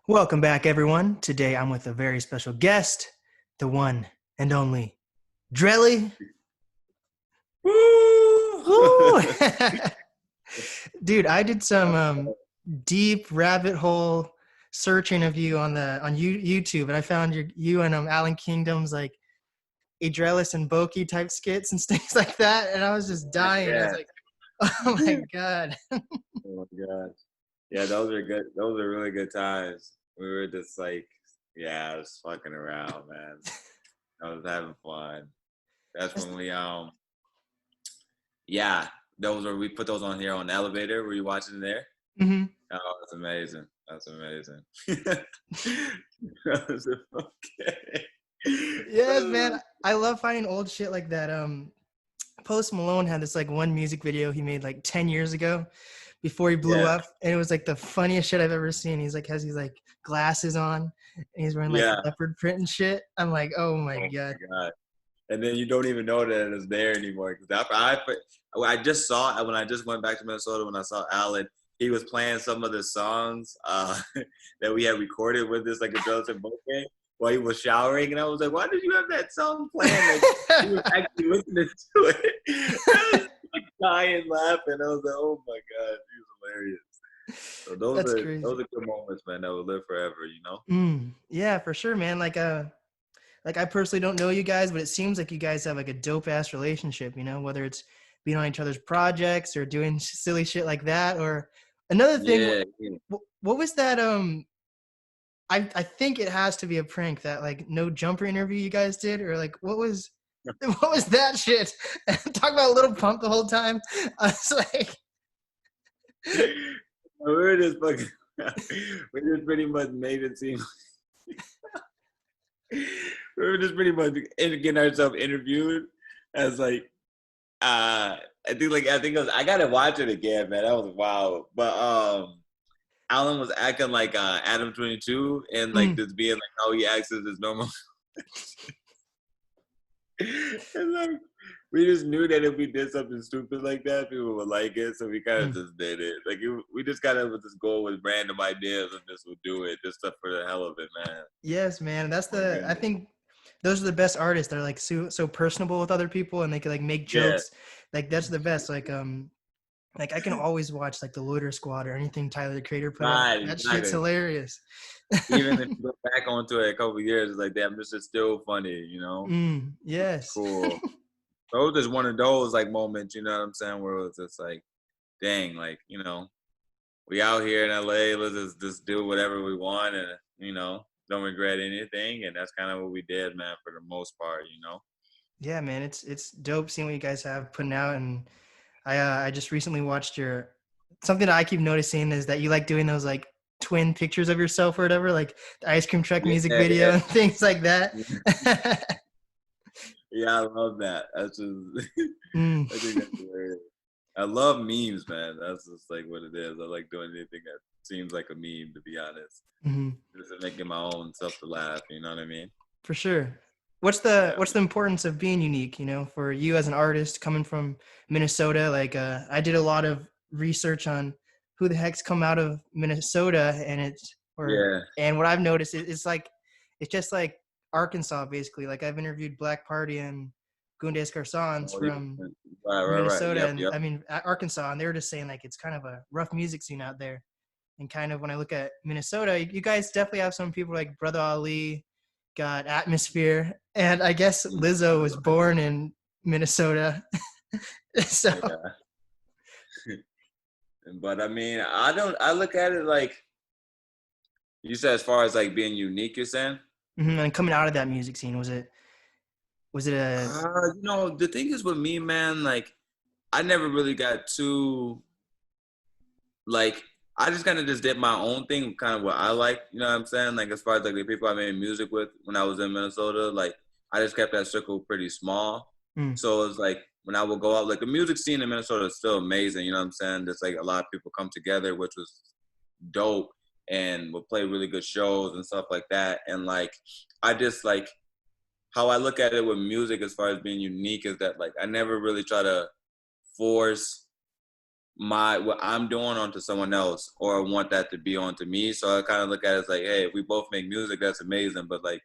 Welcome back, everyone. Today I'm with a very special guest, the one and only Drelli. Woo! Woo! Dude, I did some deep rabbit hole searching of you on YouTube, and I found you and Allan Kingdom's like Idrelis and Boki type skits and things like that, and I was just dying. I was Yeah. like, oh my god. Oh my gosh. Yeah, those are good. Those are really good times. We were just like, yeah, just fucking around, man. I was having fun. That's when yeah, those are we put those on here on the elevator. Were you watching there? Hmm. Oh, that's amazing. That's amazing. That was okay. Yes, man. I love finding old shit like that. Post Malone had this like one music video he made like 10 years ago before he blew Yeah, up. And it was like the funniest shit I've ever seen. He's like, has these like glasses on and he's wearing like yeah. leopard print and shit. I'm like, oh my Oh God. my god. And then you don't even know that it's there anymore. Because I just saw it when I just went back to Minnesota when I saw Allan. He was playing some of the songs that we had recorded with this like a Joseph Bouquet while he was showering, and I was like, "Why did you have that song playing?" Like he was actually listening to it. I was like dying laughing. I was like, "Oh my god, he was hilarious." So That's crazy. those are good moments, man. That will live forever. You know? Yeah, for sure, man. Like I personally don't know you guys, but it seems like you guys have like a dope ass relationship, whether it's being on each other's projects or doing silly shit like that. Or another thing, Yeah. Yeah. what was that? I think it has to be a prank, that like no jumper interview you guys did, or like what was that shit? Talk about Little Pump the whole time. I was like, We were just fucking. We just pretty much made it seem. We were just pretty much getting ourselves interviewed as like I think I gotta watch it again, man. That was wild. But Alan was acting like Adam 22 and like mm, just being like how he acts as his normal. And like we just knew that if we did something stupid like that, people would like it, so we kind of mm. just did it. We just kind of would just go with random ideas and just would do it, just stuff for the hell of it, man. Yes, man. Oh my I goodness. think those are the best artists. They're like so personable with other people, and they can like make Yeah. jokes. Like that's the best. Like I can always watch like the Loiter Squad or anything Tyler the Creator put out. Right, That shit's exactly. hilarious. Even if you go back onto it a couple of years, it's like, damn, this is still funny, you know? It's Yes. cool. So it was just one of those like moments, you know what I'm saying, where it was just like, dang, like, we out here in LA, let's just do whatever we want and, don't regret anything. And that's kind of what we did, man, for the most part, you know? Yeah, man. It's dope seeing what you guys have putting out, and I just recently watched your something that I keep noticing is that you like doing those like twin pictures of yourself or whatever, like the ice cream truck Yeah, music video yeah. and things like that. Yeah, I love that. That's just, Mm. I think that's hilarious. I love memes, man. That's just like what it is. I like doing anything that seems like a meme, to be honest. Mhm. Just making my own stuff to laugh, you know what I mean? For sure. Yeah. What's the importance of being unique, for you as an artist coming from Minnesota? Like I did a lot of research on who the heck's come out of Minnesota, and Yeah. what I've noticed is it's just like Arkansas basically. Like I've interviewed Black Party and Gundes Garsons Oh, yeah. from Right. Minnesota, Yep, and yep. I mean Arkansas, and they were just saying like it's kind of a rough music scene out there. And kind of when I look at Minnesota, you guys definitely have some people like Brother Ali, got Atmosphere, and I guess Lizzo was born in Minnesota. So Yeah. But I mean, I look at it like you said, as far as like being unique, you're saying? and coming out of that music scene, was it a The thing is with me, man, like I never really got too like I just kind of just did my own thing, kind of what I like. You know what I'm saying? Like as far as like the people I made music with when I was in Minnesota, like I just kept that circle pretty small. mm, So it's like when I would go out, like the music scene in Minnesota is still amazing. You know what I'm saying? Just like a lot of people come together, which was dope, and would play really good shows and stuff like that. And like I just like how I look at it with music as far as being unique is that like I never really try to force what I'm doing onto someone else, or want that to be onto me. So I kind of look at it as like, hey, if we both make music, that's amazing. But like,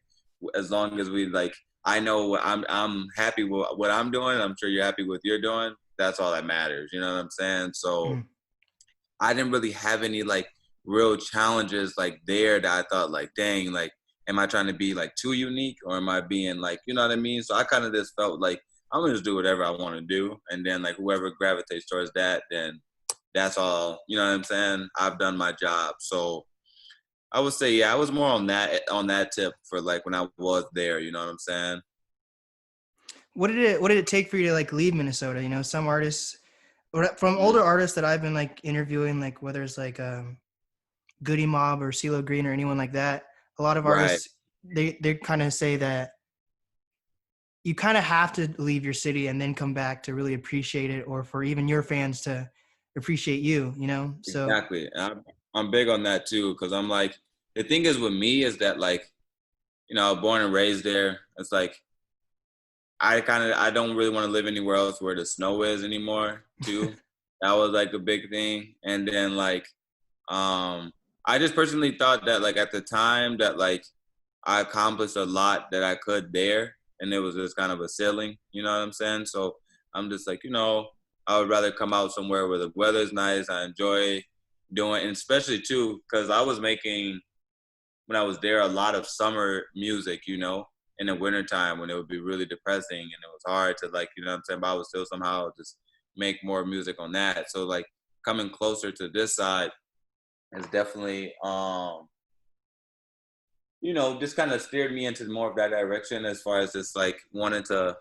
as long as we like, I know I'm happy with what I'm doing. I'm sure you're happy with what you're doing. That's all that matters. You know what I'm saying? So Mm. I didn't really have any like real challenges like there that I thought like, dang, like, am I trying to be like too unique, or am I being like, you know what I mean? So I kind of just felt like I'm gonna just do whatever I want to do, and then like whoever gravitates towards that, then that's all. You know what I'm saying? I've done my job. So I would say, yeah, I was more on that tip for like when I was there. You know what I'm saying? What did it take for you to like leave Minnesota? You know, some artists from Mm, older artists that I've been like interviewing, like whether it's like Goody Mob or CeeLo Green or anyone like that, a lot of right. artists they kind of say that you kind of have to leave your city and then come back to really appreciate it, or for even your fans to appreciate you, you know? So, Exactly. I'm big on that too, because I'm like, the thing is with me is that like, you know, born and raised there. It's like I don't really want to live anywhere else where the snow is anymore too. That was like a big thing. And then like I just personally thought that like at the time that like I accomplished a lot that I could there, and it was just kind of a ceiling, you know what I'm saying? So I'm just like, you know, I would rather come out somewhere where the weather's nice, I enjoy doing, and especially too cuz I was making when I was there a lot of summer music, you know, in the wintertime when it would be really depressing and it was hard to like, you know what I'm saying, but I would still somehow just make more music on that. So like coming closer to this side is definitely you know, just kind of steered me into more of that direction as far as just like wanting to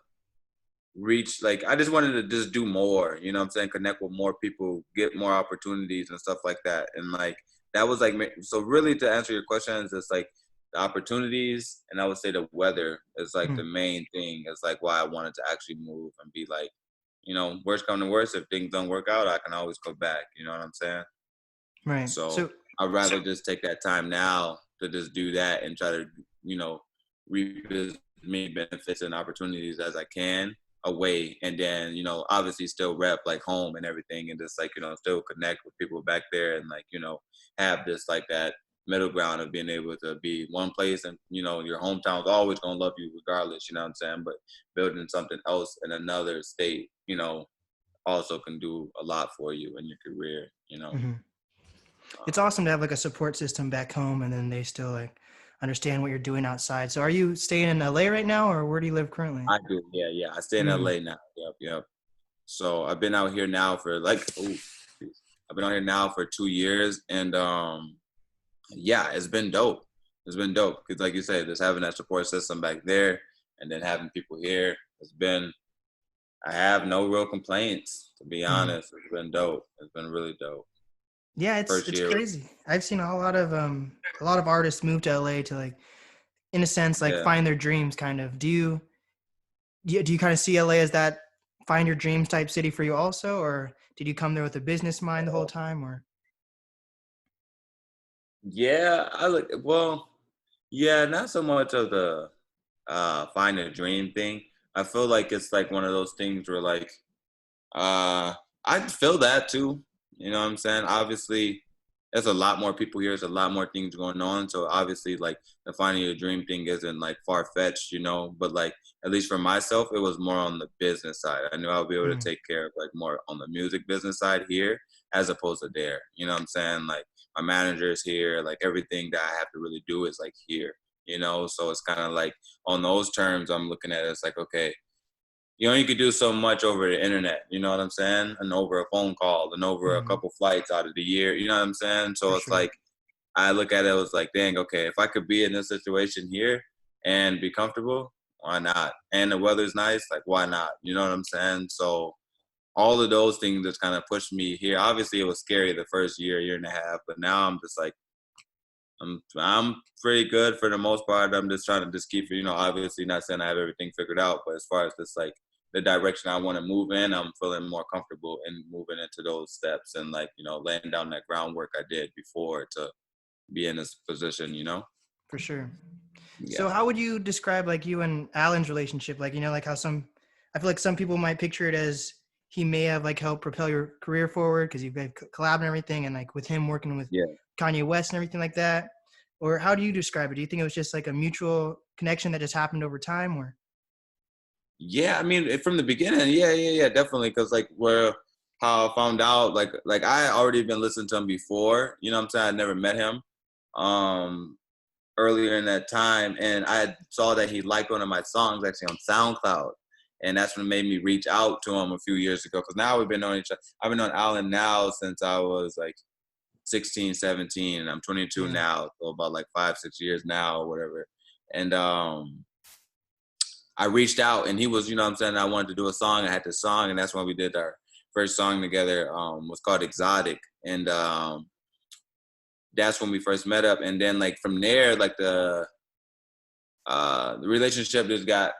reach, like I just wanted to just do more, you know what I'm saying, connect with more people, get more opportunities and stuff like that. And like that was like so really to answer your question is just like the opportunities, and I would say the weather is like the mm, main thing. It's like why I wanted to actually move and be like, you know, worst come to worst, if things don't work out, I can always go back. You know what I'm saying? right. So So, I'd rather just take that time now to just do that and try to, you know, reap as many benefits and opportunities as I can away. And then, you know, obviously still rep like home and everything, and just like, you know, still connect with people back there, and like, you know, have this like that middle ground of being able to be one place, and, you know, your hometown's always going to love you regardless, you know what I'm saying? But building something else in another state, you know, also can do a lot for you in your career, you know. mhm. It's Um, awesome to have like a support system back home, and then they still like understand what you're doing outside. So, are you staying in LA right now, or where do you live currently? I do, yeah, yeah. I stay in Mm, LA now. Yep, yep. So I've been out here now for like, I've been out here now for 2 years, and yeah, it's been dope. It's been dope because, like you said, just having that support system back there, and then having people here, it's been. I have no real complaints, to be mm. honest. It's been dope. It's been really dope. Yeah, First it's year, crazy. I've seen a lot of artists move to LA to like, in a sense, like yeah. find their dreams. Kind of. Do you kind of see LA as that find your dreams type city for you also, or did you come there with a business mind the whole time, or? Yeah, I look well. Yeah, not so much of the find a dream thing. I feel like it's like one of those things where like uh I feel that too. You know what I'm saying? Obviously there's a lot more people here, there's a lot more things going on. So obviously like the finding your dream thing isn't like far fetched, you know, but like at least for myself it was more on the business side. I knew I would be able to Mm, take care of like more on the music business side here as opposed to there. You know what I'm saying? Like my manager is here, like everything that I have to really do is like here, you know? So it's kind of like on those terms I'm looking at it, it's like, okay, you only could do so much over the internet, you know what I'm saying? And over a phone call and over a mm, couple flights out of the year, you know what I'm saying? for So it's sure. like, I look at it as like, dang, okay, if I could be in this situation here and be comfortable, why not? And the weather's nice, like, why not? You know what I'm saying? So all of those things just kind of pushed me here. Obviously, it was scary the first year and a half, but now I'm just like, I'm pretty good for the most part. I'm just trying to just keep, you know, obviously not saying I have everything figured out, but as far as just like the direction I want to move in, I'm feeling more comfortable in moving into those steps and like, you know, laying down that groundwork I did before to be in this position, you know? For sure. So Yeah. how would you describe like you and Alan's relationship? Like, you know, like how I feel like some people might picture it as he may have like helped propel your career forward because you've got collab and everything, and like with him working with Yeah. Kanye West and everything like that? Or how do you describe it? Do you think it was just like a mutual connection that just happened over time, or? Yeah, I mean, from the beginning, yeah, definitely. Cause like where how I found out, like I already been listening to him before. You know what I'm saying? I never met him earlier in that time, and I saw that he liked one of my songs actually on SoundCloud, and that's when it made me reach out to him a few years ago. Cause now we've been knowing each other. I've been on Allan now since I was like 16, 17, and I'm 22 Yeah. now, so about like 5-6 years now or whatever. And I reached out and he was, you know what I'm saying, I wanted to do a song. I had this song, and that's when we did our first song together. Was called Exotic. And that's when we first met up. And then like from there, like the relationship just got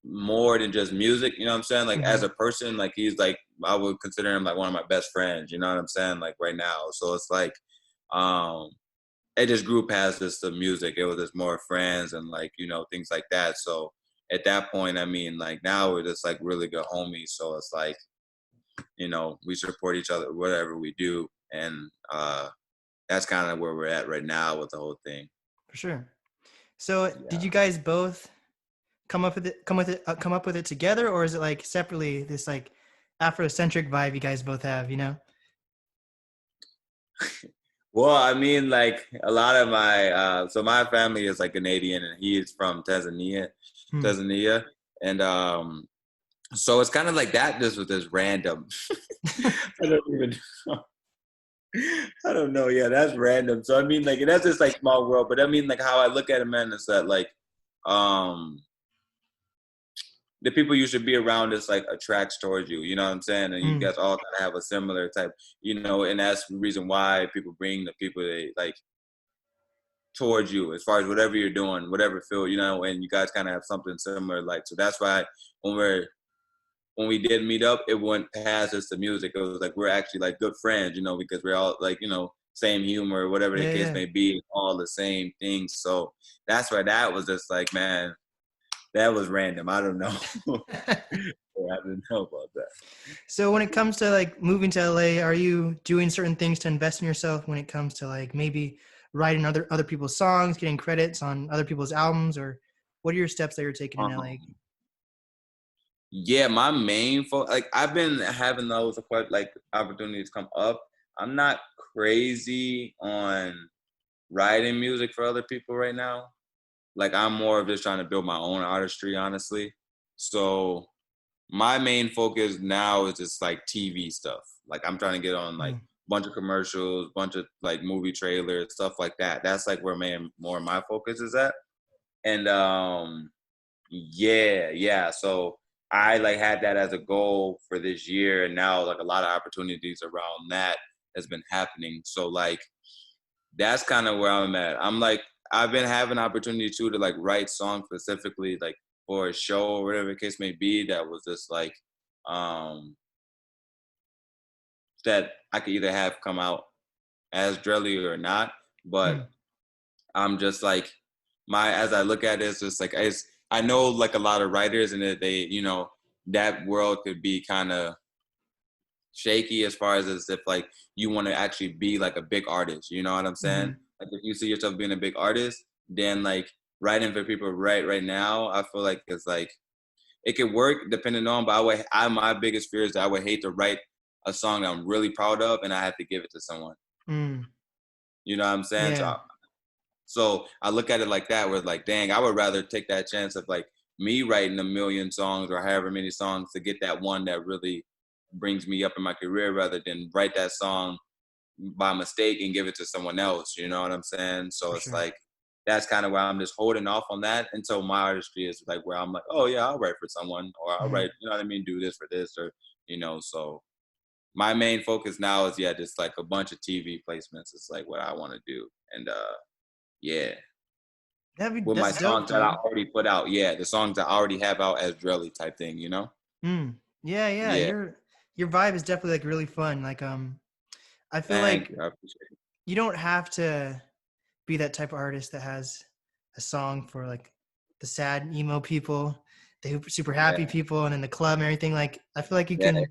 more than just music, you know what I'm saying? Like as Mm-hmm. a person, like he's like, I would consider him like one of my best friends, you know what I'm saying? Like right now. So it's like, um, it just grew past just the music. It was just more friends and like, you know, things like that. So at that point, I mean, like now we're just like really good homies. So it's like, you know, we support each other, whatever we do. And that's kind of where we're at right now with the whole thing. For sure. So did Yeah. you guys both come up with it together, or is it like separately, this like Afrocentric vibe you guys both have, you know? Well, I mean, like a lot of my, so my family is like Canadian and he is from Tanzania, Hmm. Tanzania. And so it's kind of like that. This was just random. I don't even know. I don't know. Yeah, that's random. So I mean, like that's just like small world. But I mean, like how I look at it, man, is that like um the people you should be around is like attracts towards you. You know what I'm saying? And you Hmm. guys all kind of have a similar type, you know. And that's the reason why people bring the people they like towards you as far as whatever you're doing, whatever field, you know. And you guys kind of have something similar. Like so that's why when we did meet up, it went past just the music. It was like we're actually like good friends, you know, because we're all like, you know, same humor, whatever the Yeah, case yeah. may be, all the same things. So that's why that was just like, man, that was random. I don't know. I didn't know about that. So when it comes to like moving to LA, are you doing certain things to invest in yourself when it comes to like maybe writing other people's songs, getting credits on other people's albums, or what are your steps that you're taking in LA? Um, yeah, my main like I've been having those quite like opportunities come up. I'm not crazy on writing music for other people right now. Like I'm more of just trying to build my own artistry, honestly. So my main focus now is just like TV stuff. Like I'm trying to get on like Hmm. a bunch of commercials, bunch of like movie trailers, stuff like that. That's like where more of my focus is at. And yeah. So I like had that as a goal for this year, and now like a lot of opportunities around that has been happening. So like that's kind of where I'm at. I'm like I've been having opportunity too to like write songs specifically like for a show or whatever the case may be that was just like um that I could either have come out as Drelli or not. But Hmm. I'm just like as I look at it, it's just like I know like a lot of writers and that they, you know, that world could be kind of shaky as far as if like you want to actually be like a big artist, you know what I'm saying? Hmm. Like if you see yourself being a big artist, then like writing for people right now, I feel like it's like it could work depending on, but my biggest fear is that I would hate to write a song that I'm really proud of and I have to give it to someone. Hmm. You know what I'm saying? Yeah. So I look at it like that, where like, dang, I would rather take that chance of like me writing a million songs or however many songs to get that one that really brings me up in my career rather than write that song by mistake and give it to someone else. You know what I'm saying? So For it's sure. like, that's kind of why I'm just holding off on that until my artistry is like where I'm like, oh yeah, I'll write for someone or I'll Hmm. write, you know what I mean? Do this for this or, you know, so my main focus now is, yeah, just like a bunch of TV placements. It's like what I want to do. And yeah, with my That's dope, songs that I dude. already put out. Yeah, the songs that I already have out as Drelly type thing, you know? Hmm. Yeah, yeah. Yeah, Your vibe is definitely like really fun. Like I feel thank like you. I appreciate it. you don't have to be that type of artist that has a song for like the sad emo people, the super happy Yeah, people, and in the club and everything. Like I feel like you yeah, can.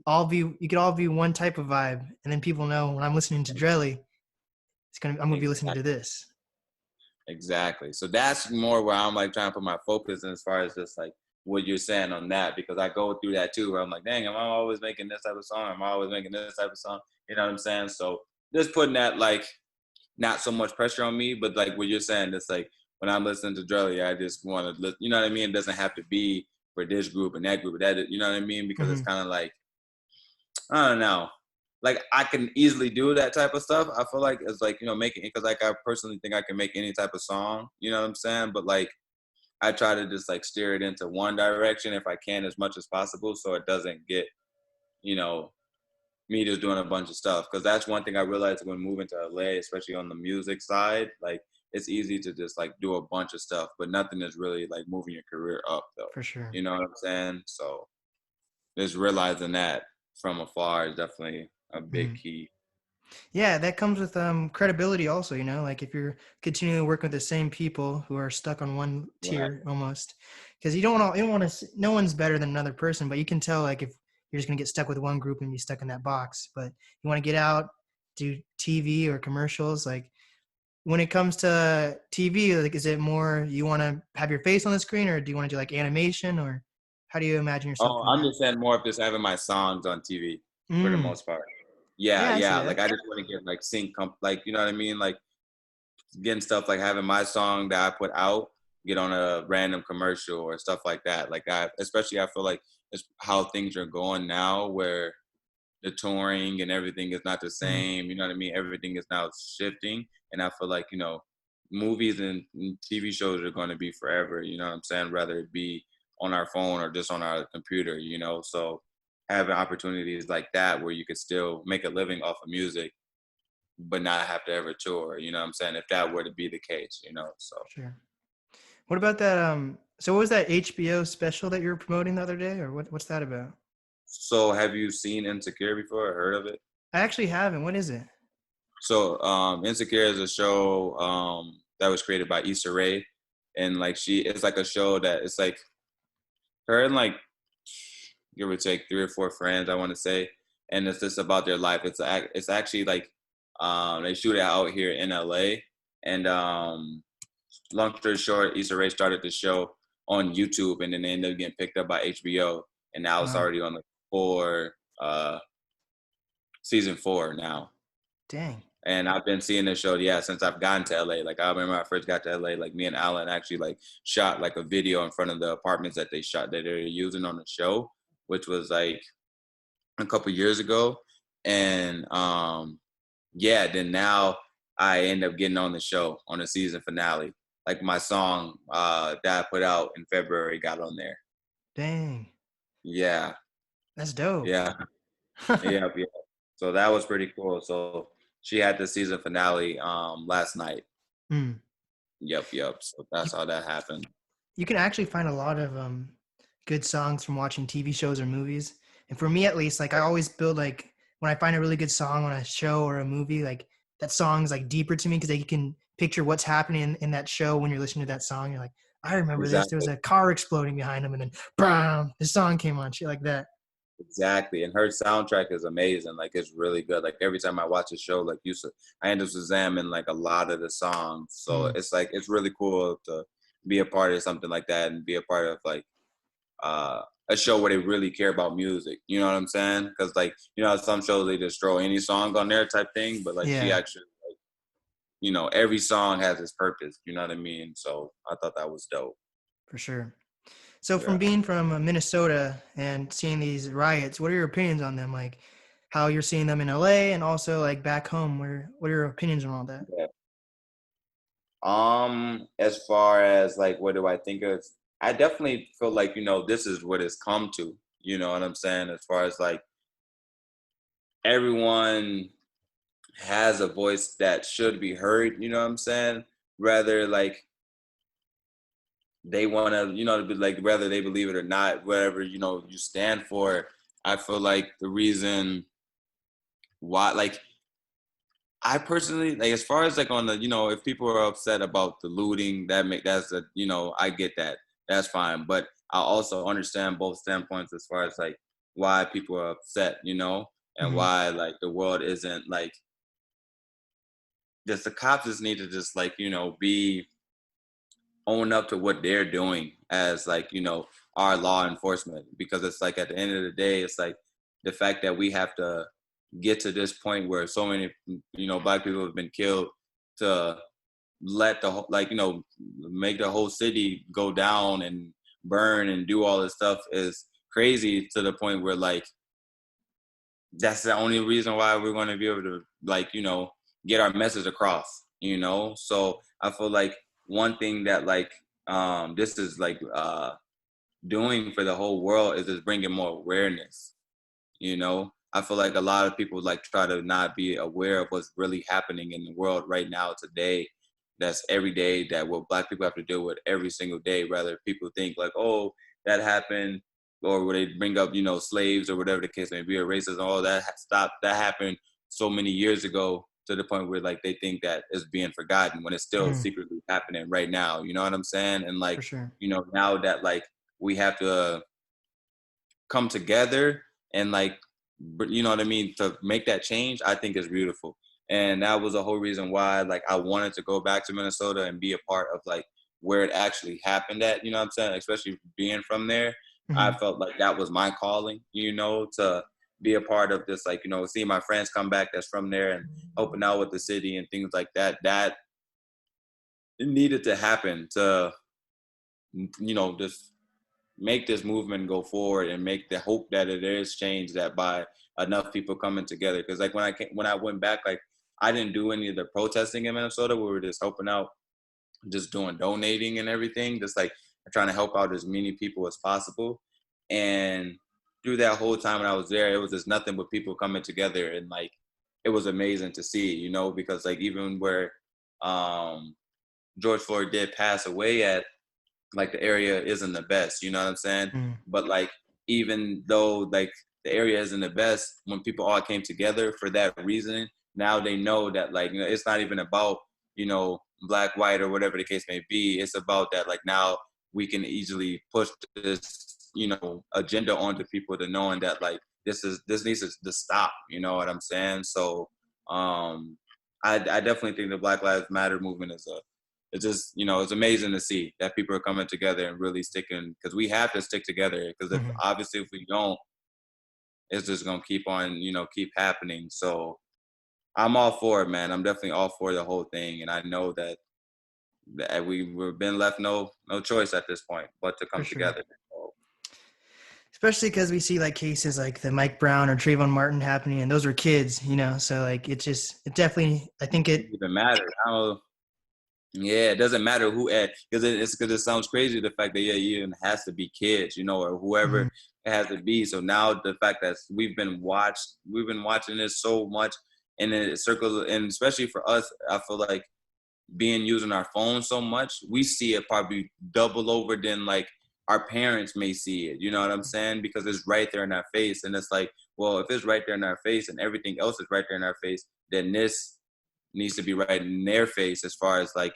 you could all be one type of vibe, and then people know when I'm listening to Drelli, I'm gonna be listening to Exactly. this. Exactly. So that's more where I'm like trying to put my focus in as far as just like what you're saying on that, because I go through that too, where I'm like, dang, am I always making this type of song? Am I always making this type of song? You know what I'm saying? So just putting that like not so much pressure on me, but like what you're saying, it's like when I'm listening to Drelly, I just want to, you know what I mean? It doesn't have to be for this group and that group, that, you know what I mean? Because it's Hmm. kind of like, I don't know. Like I can easily do that type of stuff. I feel like it's like, making, because like I personally think I can make any type of song, you know what I'm saying? But like I try to just like steer it into one direction if I can as much as possible, so it doesn't get, you know, me just doing a bunch of stuff. Because that's one thing I realized when moving to LA, especially on the music side. Like it's easy to just like do a bunch of stuff, but nothing is really like moving your career up though. For sure. You know what I'm saying? So just realizing that from afar is definitely a big Mhm. key. Yeah, that comes with credibility also, like if you're continually working with the same people who are stuck on one Right. tier almost, because you don't want to, no one's better than another person, but you can tell like if you're just going to get stuck with one group and be stuck in that box, but you want to get out, do TV or commercials. Like when it comes to TV, like is it more you want to have your face on the screen, or do you want to do like animation, or how do you imagine yourself Oh, in I'm that? just saying more of just having my songs on TV for the Mm, most part. Yeah, yeah, I see yeah. that. Like I just want to get like like you know what I mean? Like getting stuff like having my song that I put out get on a random commercial or stuff like that. Like especially I feel like it's how things are going now, where the touring and everything is not the Mhm. same. You know what I mean? Everything is now shifting, and I feel like movies and TV shows are going to be forever. You know what I'm saying? Whether it be on our phone or just on our computer. So having opportunities like that where you could still make a living off of music but not have to ever tour, you know what I'm saying? If that were to be the case. So Sure. What about that? So what was that HBO special that you were promoting the other day, or what's that about? so have you seen Insecure before or heard of it? I actually haven't. What is it? So Insecure is a show that was created by Issa Rae, and like it's like a show that it's like her and like give or take 3 or 4 friends, I want to say, and it's just about their life. It's actually like they shoot it out here in LA, and long story short, Issa Rae started the show on YouTube, and then they ended up getting picked up by HBO, and now it's Wow. already on the uh, season 4 now. Dang. And I've been seeing this show, yeah, since I've gotten to LA. Like I remember when I first got to LA, like me and Allan actually like shot like a video in front of the apartments that they're using on the show, which was like a couple years ago. And yeah, then now I end up getting on the show on the season finale. Like my song that I put out in February got on there. Dang. Yeah, That's dope. yeah, yeah, yeah. So that was pretty cool. So she had the season finale last night. Hmm. Yep, yep. So You, that's how that happened. you can actually find a lot of good songs from watching TV shows or movies. And for me, at least, like I always build like when I find a really good song on a show or a movie, like that song's like deeper to me because you can picture what's happening in that show when you're listening to that song. You're like, I remember this. There was Exactly, a car exploding behind him, and then bam, the song came on. Shit like that. exactly. And her soundtrack is amazing. Like it's really good. Like every time I watch a show, like I end up examining like a lot of the songs. So Mm, it's like it's really cool to be a part of something like that and be a part of like a show where they really care about music. You know what I'm saying? Because like some shows they just throw any song on there type thing, but like she yeah, actually every song has its purpose. You know what I mean? So I thought that was dope. for sure. So from Yeah. being from Minnesota and seeing these riots, what are your opinions on them? Like how you're seeing them in LA and also like back home, what are your opinions on all that? Yeah. As far as like what do I think of? I definitely feel like this is what it's come to. You know what I'm saying? As far as like everyone has a voice that should be heard. You know what I'm saying? Rather like they want to, be like whether they believe it or not, whatever you stand for. I feel like the reason why, like I personally like as far as like on the if people are upset about the looting that's a I get that, that's fine, but I also understand both standpoints as far as like why people are upset, and Hmm. why like the world isn't like just the cops just need to just like, be own up to what they're doing as like, our law enforcement. Because it's like at the end of the day, it's like the fact that we have to get to this point where so many, Black people have been killed to let the like, make the whole city go down and burn and do all this stuff is crazy, to the point where like that's the only reason why we're going to be able to like, get our message across, so I feel like one thing that like this is like doing for the whole world is just bringing more awareness. I feel like a lot of people like try to not be aware of what's really happening in the world right now today. That's every day that what Black people have to deal with every single day. Rather people think like, oh, that happened, or where they bring up, slaves or whatever the case may be, or racism, all that stopped. That happened so many years ago, to the point where like they think that it's being forgotten when it's still Mm, secretly happening right now. You know what I'm saying? And like, for sure. now that like we have to come together and like, you know what I mean, to make that change, I think is beautiful. And that was the whole reason why like I wanted to go back to Minnesota and be a part of like where it actually happened at, you know what I'm saying, especially being from there. I Hmm. felt like that was my calling, to be a part of this, like, seeing my friends come back that's from there and helping out with the city and things like that. That it needed to happen to, just make this movement go forward and make the hope that it is change, that by enough people coming together. Because like when I went back, like I didn't do any of the protesting in Minnesota. We were just helping out, just doing donating and everything, just like trying to help out as many people as possible. And through that whole time when I was there, it was just nothing but people coming together, and like it was amazing to see, because like even where um George Floyd did pass away at, like the area isn't the best, you know what I'm saying? Mm. But like even though like the area isn't the best, when people all came together for that reason, now they know that like, it's not even about, black, white, or whatever the case may be. It's about that like now we can easily push this, agenda onto people, to knowing that like this needs to stop, you know what I'm saying? So um I definitely think the Black Lives Matter movement is a, it's just, it's amazing to see that people are coming together and really sticking, because we have to stick together, because if Hmm. obviously if we don't, it's just going to keep on, keep happening. So I'm all for it, man. I'm definitely all for the whole thing, and I know that we've been left no choice at this point but to For come sure. together. So, Especially because we see like cases like the Mike Brown or Trayvon Martin happening, and those were kids, so like it definitely, I think it it. doesn't even matter. I don't, yeah, it doesn't matter who at, because it sounds crazy, the fact that yeah, it even has to be kids, or whoever Mhm. it has to be. So now the fact that we've been watching this so much, and then it circles, and especially for us, I feel like being using our phones so much, we see it probably double over than like our parents may see it. You know what I'm saying? Because it's right there in our face, and it's like, well, if it's right there in our face and everything else is right there in our face, then this needs to be right in their face, as far as like,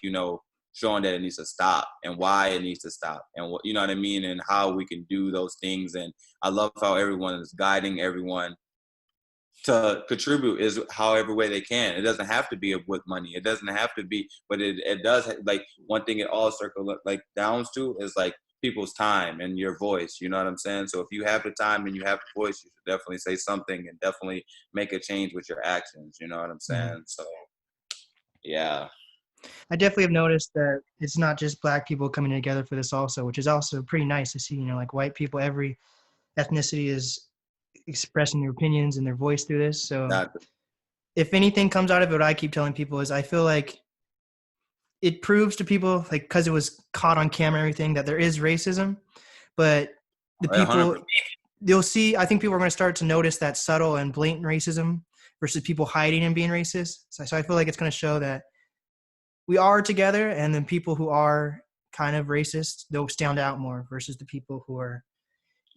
showing that it needs to stop and why it needs to stop, and what, you know what I mean, and how we can do those things. And I love how everyone is guiding everyone to contribute, is however way they can. It doesn't have to be with money. It doesn't have to be, but it does, like one thing it all circle like downs to is like people's time and your voice. You know what I'm saying? So if you have the time and you have the voice, you should definitely say something and definitely make a change with your actions. You know what I'm Mhm. saying? So yeah. I definitely have noticed that it's not just Black people coming together for this also, which is also pretty nice to see. Like white people, every ethnicity is expressing their opinions and their voice through this. So That if anything comes out of it, what I keep telling people is I feel like it proves to people, like because it was caught on camera and everything, that there is racism, but the 100%. people, you'll see, I think people are going to start to notice that subtle and blatant racism versus people hiding and being racist. So I feel like it's going to show that we are together, and then people who are kind of racist, they'll stand out more versus the people who are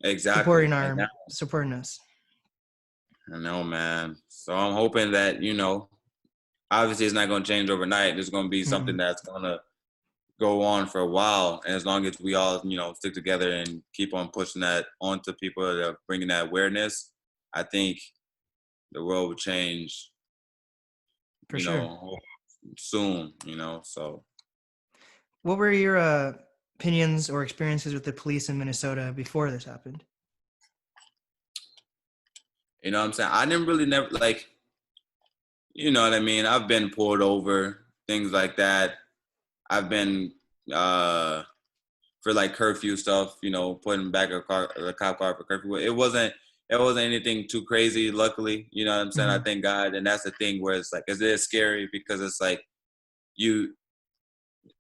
Exactly. And now, supporting us. I know, man. So I'm hoping that, obviously it's not going to change overnight. There's going to be something Mm-mm. that's going to go on for a while. And as long as we all, stick together and keep on pushing that onto people that are bringing that awareness, I think the world will change, For sure. soon, so. What were your opinions or experiences with the police in Minnesota before this happened? You know what I'm saying? I didn't really never like, you know what I mean? I've been pulled over, things like that. I've been for like curfew stuff, putting back a cop car for curfew. It wasn't anything too crazy, luckily. You know what I'm saying? I Mm-hmm. thank God. And that's the thing where it's like, it is scary because it's like you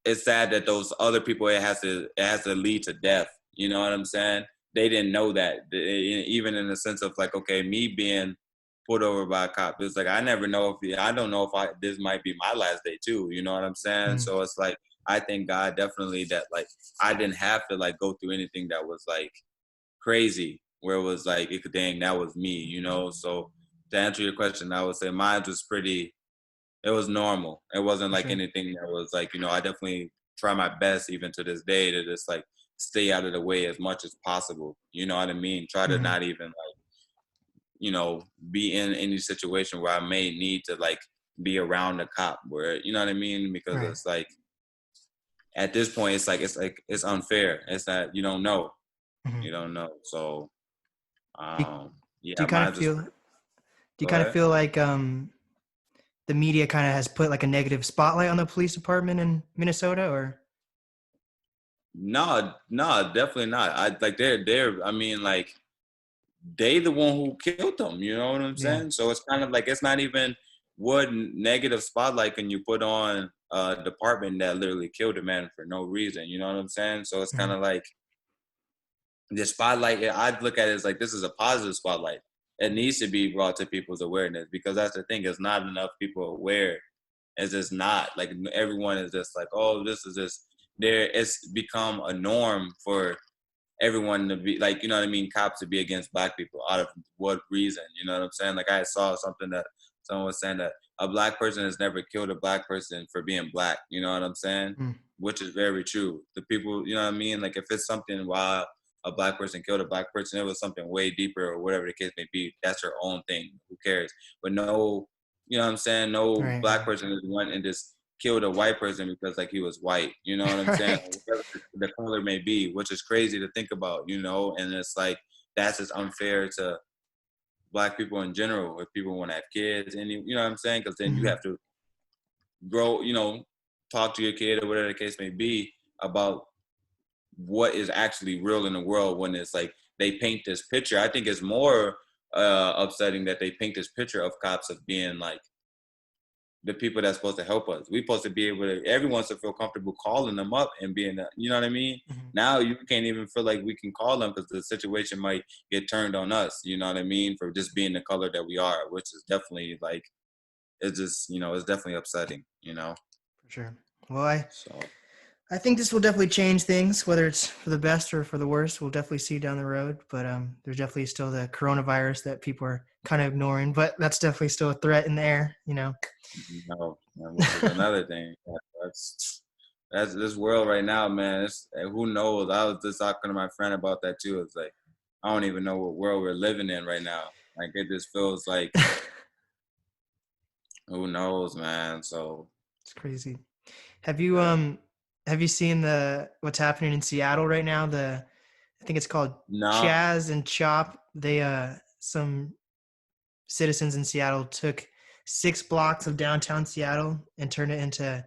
it's sad that those other people it has to lead to death. You know what I'm saying? They didn't know that. Even in the sense of like, okay, me being pulled over by a cop, it's like I never know if I don't know if this might be my last day too. You know what I'm saying? Mm-hmm. So it's like I thank God definitely that like I didn't have to like go through anything that was like crazy where it was like dang, that was me. So to answer your question, I would say mine was pretty, it was normal. It wasn't For like sure. anything that was like, I definitely try my best even to this day to just like stay out of the way as much as possible. You know what I mean? Try to Mm-hmm. not even like, be in any situation where I may need to like be around the cop where, you know what I mean? Because Right. it's like at this point it's unfair. It's that you don't know. Mm-hmm. You don't know. So Do you, do yeah, you kind of mine just feel do you go kind of ahead. feel like the media kind of has put like a negative spotlight on the police department in Minnesota, or? No, no, definitely not. I like they're I mean like they the one who killed them. You know what I'm Yeah. saying? So it's kind of like it's not even what negative spotlight can you put on a department that literally killed a man for no reason. You know what I'm saying? So it's kind Mm-hmm. of like the spotlight. I'd look at it as like this is a positive spotlight. It needs to be brought to people's awareness because that's the thing. It's not enough people aware. It's just not like everyone is just like, oh, this is just there. It's become a norm for everyone to be like, you know what I mean, cops to be against black people out of what reason? You know what I'm saying? Like I saw something that someone was saying that a black person has never killed a black person for being black. You know what I'm saying? Mm-hmm. Which is very true. The people, you know what I mean? Like if it's something while a black person killed a black person, it was something way deeper or whatever the case may be. That's her own thing. Who cares? But no, you know what I'm saying? No Right. black person is one and just killed a white person because like he was white. You know what I'm saying? Right. Whatever the color may be, which is crazy to think about, and it's like that's just unfair to black people in general. If people want to have kids, and you know what I'm saying, because then you Mm-hmm. have to grow, talk to your kid or whatever the case may be about what is actually real in the world when it's like they paint this picture. I think it's more upsetting that they paint this picture of cops of being like the people that's supposed to help us. We're supposed to be able to, everyone's to feel comfortable calling them up and being, you know what I mean? Mm-hmm. Now you can't even feel like we can call them because the situation might get turned on us, you know what I mean? For just being the color that we are, which is definitely like, it's just, it's definitely upsetting. For sure. Well, I So, I think this will definitely change things, whether it's for the best or for the worst. We'll definitely see down the road. But there's definitely still the coronavirus that people are kind of ignoring. But that's definitely still a threat in the air, you know. which is another thing. That's this world right now, man. Who knows? I was just talking to my friend about that too. It's like, I don't even know what world we're living in right now. Like, it just feels like, who knows, man? So It's crazy. Have you yeah. um have you seen the what's happening in Seattle right now? I think it's called No. Chaz and Chop. They some citizens in Seattle took 6 blocks of downtown Seattle and turned it into,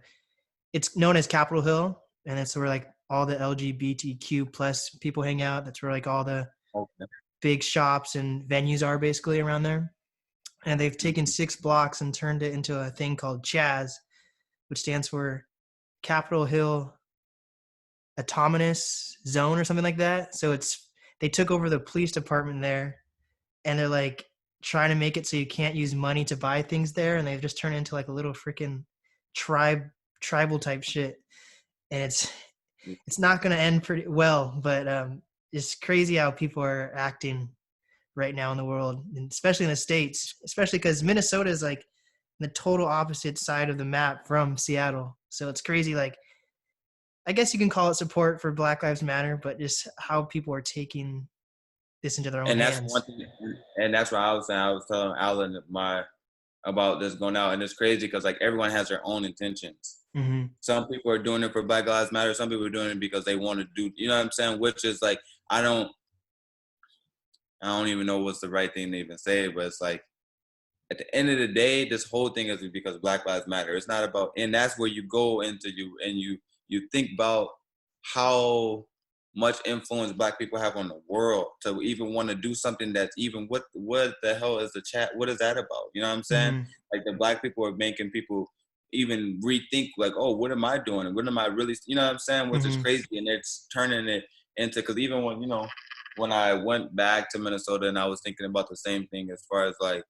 it's known as Capitol Hill, and it's where like all the LGBTQ plus people hang out. That's where like all the Okay. big shops and venues are basically around there. And they've taken Mhm. 6 blocks and turned it into a thing called Chaz, which stands for Capitol Hill Autonomous Zone or something like that. So they took over the police department there, and they're like trying to make it so you can't use money to buy things there, and they've just turned it into like a little freaking tribal type shit. And it's not going to end pretty well, but it's crazy how people are acting right now in the world, and especially in the States, especially because Minnesota is like the total opposite side of the map from Seattle. So it's crazy. Like I guess you can call it support for Black Lives Matter, but just how people are taking this into their own And that's one hands. thing, and that's what I was saying. I was telling Alan about this going out, and it's crazy because like everyone has their own intentions. Mm-hmm. Some people are doing it for Black Lives Matter. Some people are doing it because they want to do, you know what I'm saying? Which is like, I don't even know what's the right thing to even say, but it's like, at the end of the day, this whole thing is because Black Lives Matter. It's not about, and that's where you go into you think about how much influence Black people have on the world to even want to do something that's even what the hell is the chat? What is that about? You know what I'm saying? Mm-hmm. Like the Black people are making people even rethink like, oh, what am I doing? What am I really, you know what I'm saying? Which is Mm-hmm. crazy. And it's turning it into, because even when, when I went back to Minnesota and I was thinking about the same thing as far as like,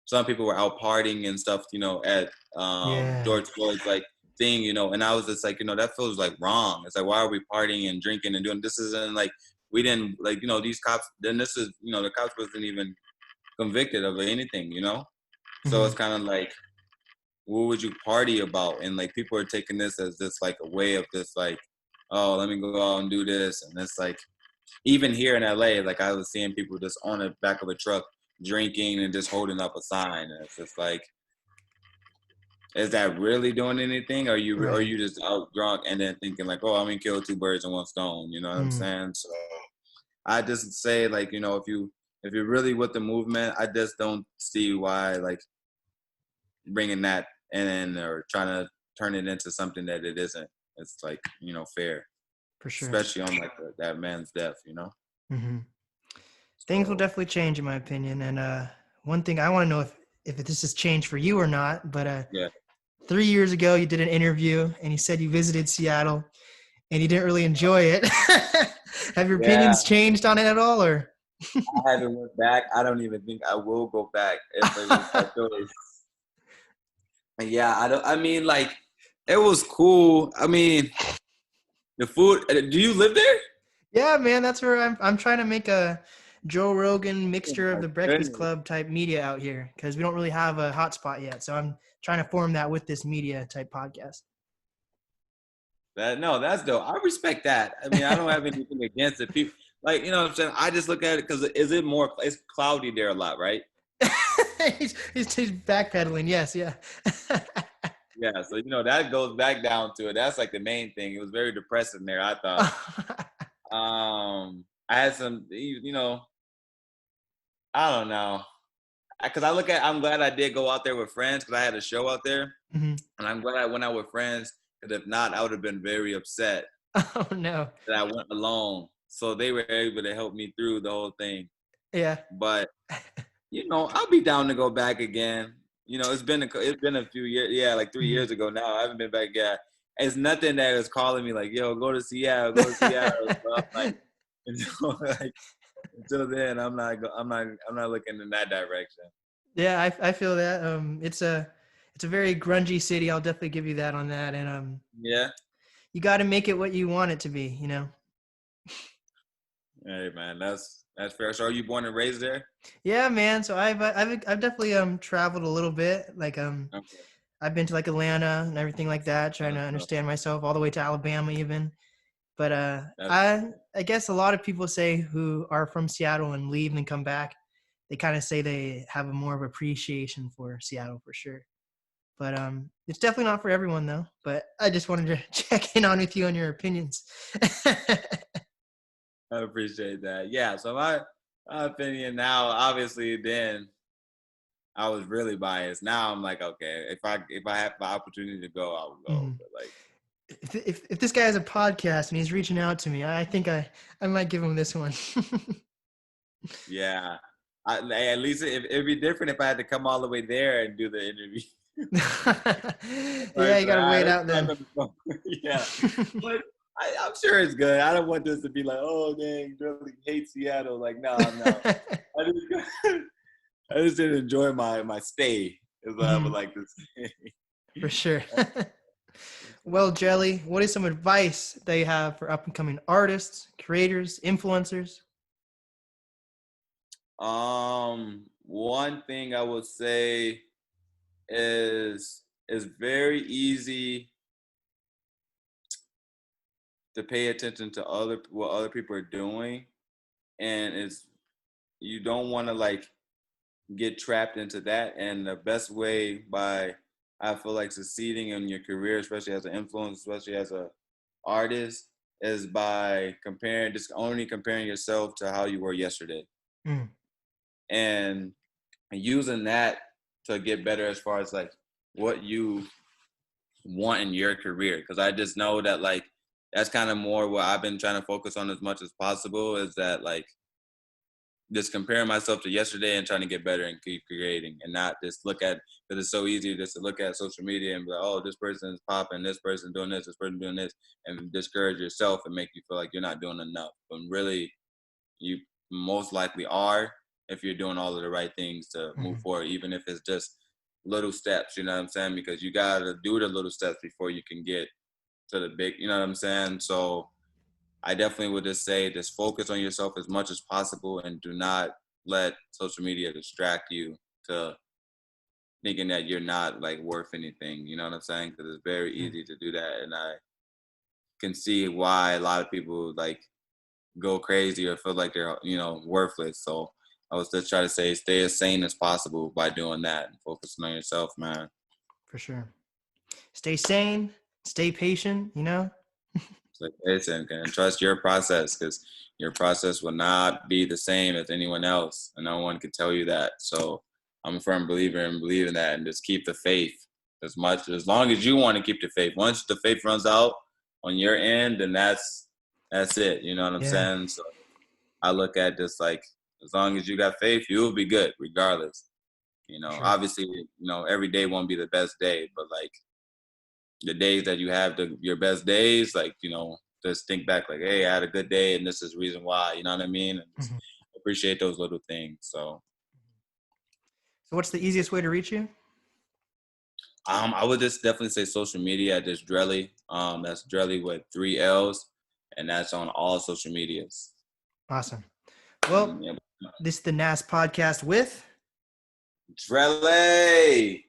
some people were out partying and stuff, at Yeah. George Floyd's like thing, and I was just like, that feels like wrong. It's like, why are we partying and drinking and doing this? Isn't like, we didn't like, these cops. Then this is, the cops wasn't even convicted of anything, So Mm-hmm. it's kind of like, what would you party about? And like, people are taking this as this like a way of this like, oh, let me go out and do this, and it's like, even here in LA, like I was seeing people just on the back of a truck drinking and just holding up a sign. And it's just like, is that really doing anything? Or are Right. you just out drunk and then thinking like, oh, I'm gonna kill two birds in one stone? You know what I'm Mm. saying? So I just say like, if you're really with the movement, I just don't see why like bringing that in or trying to turn it into something that it isn't. It's like, fair, For sure. especially on like that man's death. Mm-hmm. Things will So definitely change, in my opinion. And one thing I want to know if this has changed for you or not, but yeah. 3 years ago you did an interview and you said you visited Seattle and you didn't really enjoy it. Have your Yeah. opinions changed on it at all, or? I haven't went back. I don't even think I will go back if it was a choice. Yeah, I don't. I mean, like, it was cool. I mean, the food. Do you live there? Yeah, man, that's where I'm trying to make a Joe Rogan Oh mixture of my the Breakfast goodness. Club type media out here because we don't really have a hotspot yet. So I'm trying to form that with this media type podcast. That's dope. I respect that. I mean, I don't have anything against it. People like, what I'm saying. I just look at it because is it more? It's cloudy there a lot, right? he's backpedaling. Yes, yeah. Yeah. So that goes back down to it. That's like the main thing. It was very depressing there. I thought. I had some. I don't know. Because I'm glad I did go out there with friends because I had a show out there, Mhm. and I'm glad I went out with friends because if not, I would have been very upset Oh no. that I went alone. So they were able to help me through the whole thing. Yeah. But I'll be down to go back again. It's been a few years, yeah, like 3 years Mhm. ago now. I haven't been back yet. It's nothing that is calling me like, yo, go to Seattle, go to Seattle. So I'm like, like until then, I'm not looking in that direction. Yeah, I feel that. It's a very grungy city. I'll definitely give you that on that. And Yeah. you got to make it what you want it to be. You know. Hey man, that's fair. So are you born and raised there? Yeah, man. So I've definitely traveled a little bit. Like Okay. I've been to like Atlanta and everything like that, trying to That's dope. understand myself all the way to Alabama even. But That's I guess a lot of people say who are from Seattle and leave and come back, they kind of say they have a more of appreciation for Seattle for sure. But it's definitely not for everyone though. But I just wanted to check in on with you on your opinions. I appreciate that. Yeah. So my opinion now, obviously, then I was really biased. Now I'm like, okay, if I have the opportunity to go, I will go. Mhm. But like, If this guy has a podcast and he's reaching out to me, I think I might give him this one. yeah, at least it'd be different if I had to come all the way there and do the interview. Yeah, Right, you but gotta wait this out is not then. gonna go. Yeah, but I'm sure it's good. I don't want this to be like, oh dang, really hate Seattle. Like, no, no. I just, I just didn't enjoy my stay. Is what I would Mhm, like to say. for sure. Well, Jelly, what is some advice that you have for up and coming artists, creators, influencers? One thing I would say is it's very easy to pay attention to what other people are doing, and it's you don't want to like get trapped into that. And the best way by I feel like succeeding in your career, especially as an influencer, especially as a artist, is by only comparing yourself to how you were yesterday, Mm. and using that to get better as far as like what you want in your career. Because I just know that like that's kind of more what I've been trying to focus on as much as possible, is that like just comparing myself to yesterday and trying to get better and keep creating, and not just look at, because it's so easy just to look at social media and be like, oh, this person is popping, this person doing this person doing this, and discourage yourself and make you feel like you're not doing enough. But really, you most likely are, if you're doing all of the right things to move Mm-hmm. forward, even if it's just little steps, you know what I'm saying? Because you gotta do the little steps before you can get to the big, you know what I'm saying? So I definitely would just say just focus on yourself as much as possible and do not let social media distract you to thinking that you're not like worth anything. You know what I'm saying? Because it's very Mm. easy to do that, and I can see why a lot of people like go crazy or feel like they're worthless. So I was just trying to say stay as sane as possible by doing that and focusing on yourself, man. For sure. Stay sane, stay patient, you know? So listen, and trust your process, because your process will not be the same as anyone else, and no one can tell you that. So I'm a firm believer in believing that, and just keep the faith as long as you want to keep the faith. Once the faith runs out on your end, then that's it. You know what I'm Yeah, saying? So I look at this like, as long as you got faith, you'll be good regardless. for sure. Obviously, every day won't be the best day, but like the days that you have your best days, like, just think back like, hey, I had a good day and this is the reason why, you know what I mean? And just Mhm. appreciate those little things. So So, what's the easiest way to reach you? I would just definitely say social media, just Drelli. That's Drelli with 3 L's, and that's on all social medias. Awesome. Well, Yeah. this is the Nast podcast with Drelli.